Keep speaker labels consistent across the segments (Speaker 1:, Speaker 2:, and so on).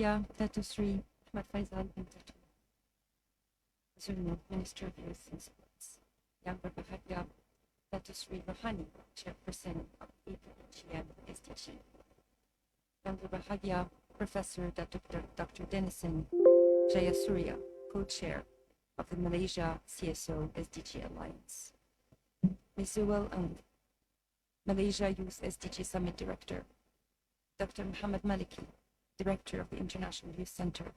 Speaker 1: Bahagia Dato Sri Ahmad Faisal bin Dato Zurno, Minister of Youth and Sports. Yang Berbahagia Dato Sri Rohani, Chairperson of APHEN SDG. Yang Berbahagia Professor Dr. Denison Jayasuriya, Co-Chair of the Malaysia CSO SDG Alliance. Ms. Zuwal Ang, Malaysia Youth SDG Summit Director. Dr. Muhammad Maliki, Director of the International Youth Center.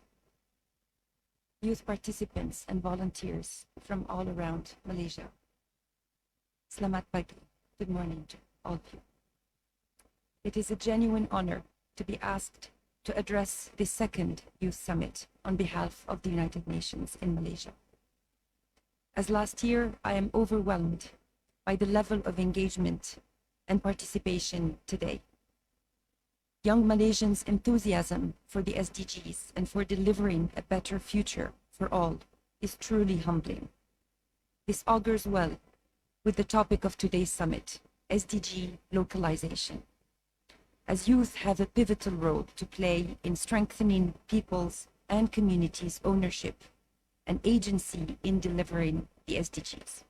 Speaker 1: Youth participants and volunteers from all around Malaysia. Selamat pagi. Good morning to all of you. It is a genuine honor to be asked to address this second Youth Summit on behalf of the United Nations in Malaysia. As last year, I am overwhelmed by the level of engagement and participation today. Young Malaysians' enthusiasm for the SDGs and for delivering a better future for all is truly humbling. This augurs well with the topic of today's summit, SDG localization, as youth have a pivotal role to play in strengthening people's and communities' ownership and agency in delivering the SDGs.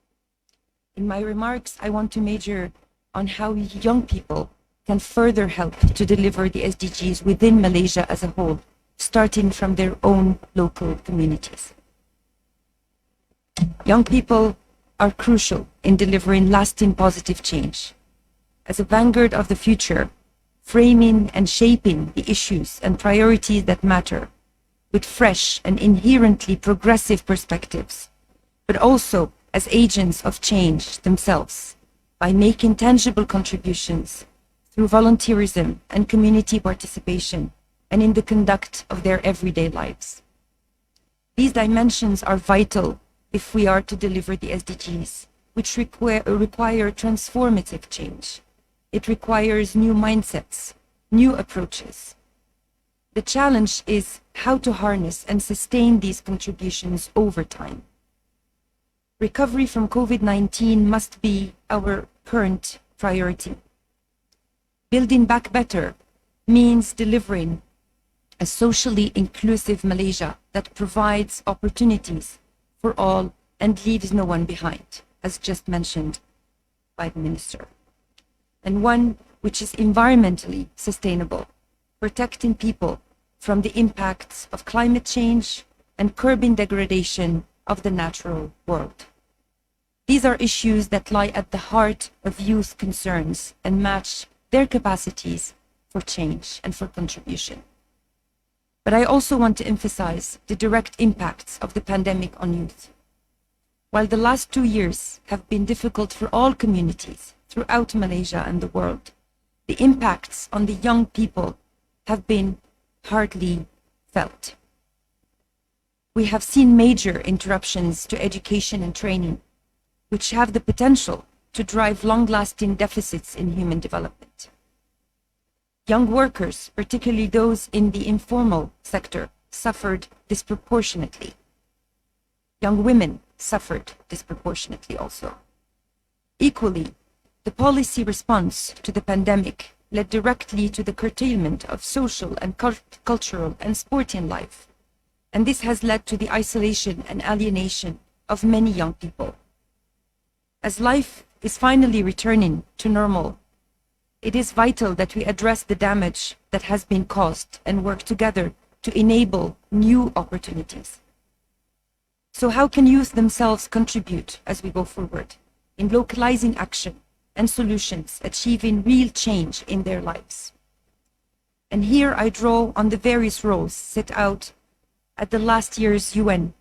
Speaker 1: In my remarks, I want to major on how young people can further help to deliver the SDGs within Malaysia as a whole, starting from their own local communities. Young people are crucial in delivering lasting positive change. As a vanguard of the future, framing and shaping the issues and priorities that matter with fresh and inherently progressive perspectives, but also as agents of change themselves by making tangible contributions through volunteerism and community participation and in the conduct of their everyday lives. These dimensions are vital if we are to deliver the SDGs, which require transformative change. It requires new mindsets, new approaches. The challenge is how to harness and sustain these contributions over time. Recovery from COVID-19 must be our current priority. Building back better means delivering a socially inclusive Malaysia that provides opportunities for all and leaves no one behind, as just mentioned by the Minister. And one which is environmentally sustainable, protecting people from the impacts of climate change and curbing degradation of the natural world. These are issues that lie at the heart of youth concerns and match their capacities for change and for contribution. But I also want to emphasize the direct impacts of the pandemic on youth. While the last 2 years have been difficult for all communities throughout Malaysia and the world, the impacts on the young people have been hardly felt. We have seen major interruptions to education and training, which have the potential to drive long-lasting deficits in human development. Young workers, particularly those in the informal sector, suffered disproportionately. Young women suffered disproportionately also. Equally, the policy response to the pandemic led directly to the curtailment of social and cultural and sporting life, and this has led to the isolation and alienation of many young people. As life is finally returning to normal, it is vital that we address the damage that has been caused and work together to enable new opportunities. So how can youth themselves contribute as we go forward in localizing action and solutions, achieving real change in their lives? And here I draw on the various roles set out at the last year's UN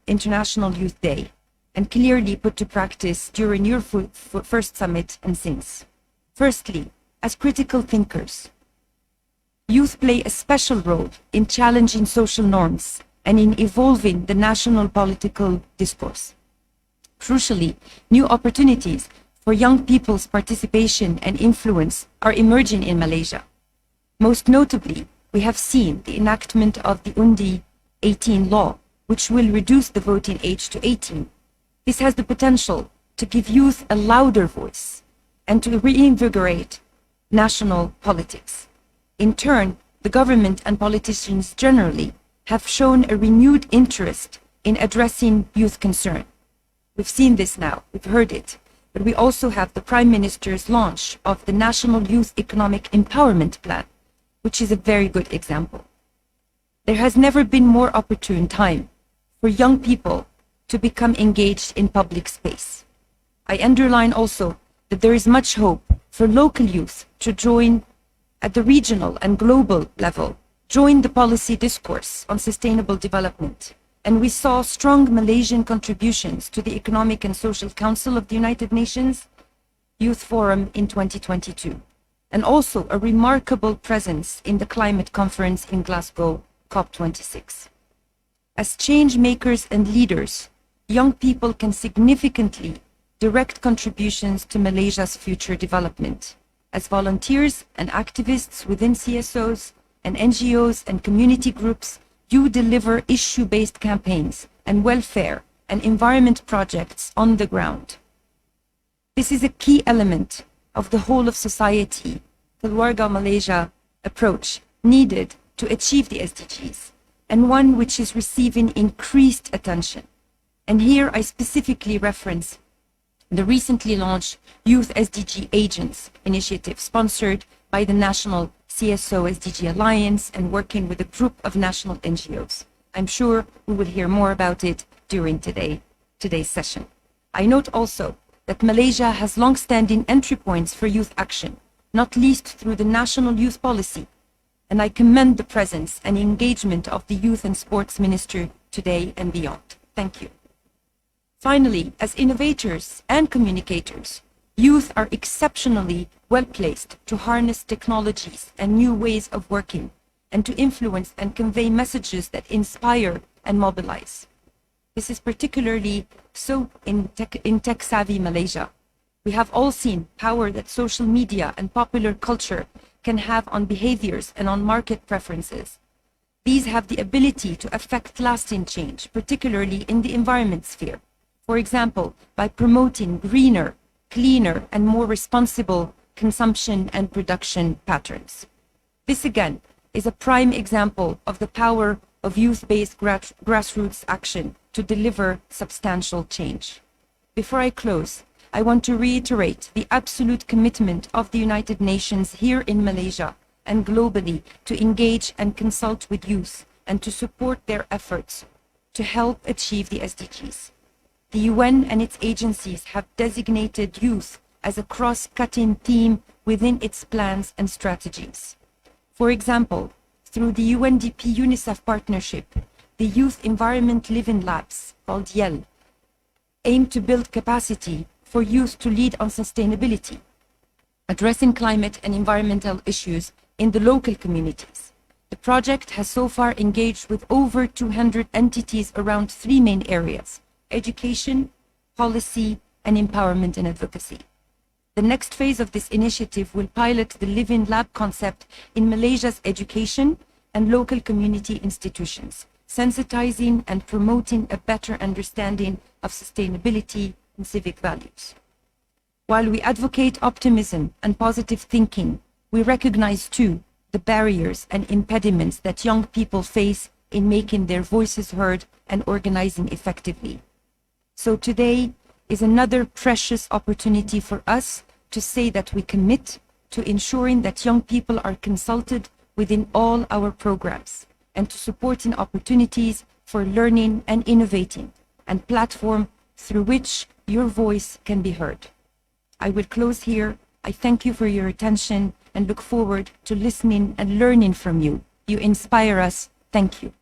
Speaker 1: International Youth Day, and clearly put to practice during your first summit and since. Firstly, as critical thinkers, youth play a special role in challenging social norms and in evolving the national political discourse. Crucially, new opportunities for young people's participation and influence are emerging in Malaysia. Most notably, we have seen the enactment of the Undi 18 law, which will reduce the voting age to 18. This has the potential to give youth a louder voice and to reinvigorate national politics. In turn, the government and politicians generally have shown a renewed interest in addressing youth concern. We've seen this now, we've heard it, but we also have the Prime Minister's launch of the National Youth Economic Empowerment Plan, which is a very good example. There has never been more opportune time for young people to become engaged in public space. I underline also that there is much hope for local youth to join at the regional and global level, join the policy discourse on sustainable development. And we saw strong Malaysian contributions to the Economic and Social Council of the United Nations Youth Forum in 2022, and also a remarkable presence in the climate conference in Glasgow, COP26. As change makers and leaders, young people can significantly direct contributions to Malaysia's future development. As volunteers and activists within CSOs and NGOs and community groups, you deliver issue-based campaigns and welfare and environment projects on the ground. This is a key element of the whole of society, the Keluarga Malaysia approach needed to achieve the SDGs, and one which is receiving increased attention. And here I specifically reference the recently launched Youth SDG Agents initiative, sponsored by the National CSO SDG Alliance and working with a group of national NGOs. I'm sure we will hear more about it during today's session. I note also that Malaysia has long-standing entry points for youth action, not least through the National Youth Policy, and I commend the presence and engagement of the Youth and Sports Minister today and beyond. Thank you. Finally, as innovators and communicators, youth are exceptionally well-placed to harness technologies and new ways of working, and to influence and convey messages that inspire and mobilize. This is particularly so in tech-savvy Malaysia. We have all seen power that social media and popular culture can have on behaviors and on market preferences. These have the ability to affect lasting change, particularly in the environment sphere. For example, by promoting greener, cleaner, and more responsible consumption and production patterns. This again is a prime example of the power of youth-based grassroots action to deliver substantial change. Before I close, I want to reiterate the absolute commitment of the United Nations here in Malaysia and globally to engage and consult with youth and to support their efforts to help achieve the SDGs. The UN and its agencies have designated youth as a cross-cutting theme within its plans and strategies. For example, through the UNDP UNICEF partnership, the Youth Environment Living Labs, called YEL, aim to build capacity for youth to lead on sustainability, addressing climate and environmental issues in the local communities. The project has so far engaged with over 200 entities around three main areas: education, policy, and empowerment and advocacy. The next phase of this initiative will pilot the Living Lab concept in Malaysia's education and local community institutions, sensitizing and promoting a better understanding of sustainability and civic values. While we advocate optimism and positive thinking, we recognize too the barriers and impediments that young people face in making their voices heard and organizing effectively. So today is another precious opportunity for us to say that we commit to ensuring that young people are consulted within all our programs and to supporting opportunities for learning and innovating and platform through which your voice can be heard. I will close here. I thank you for your attention and look forward to listening and learning from you. You inspire us. Thank you.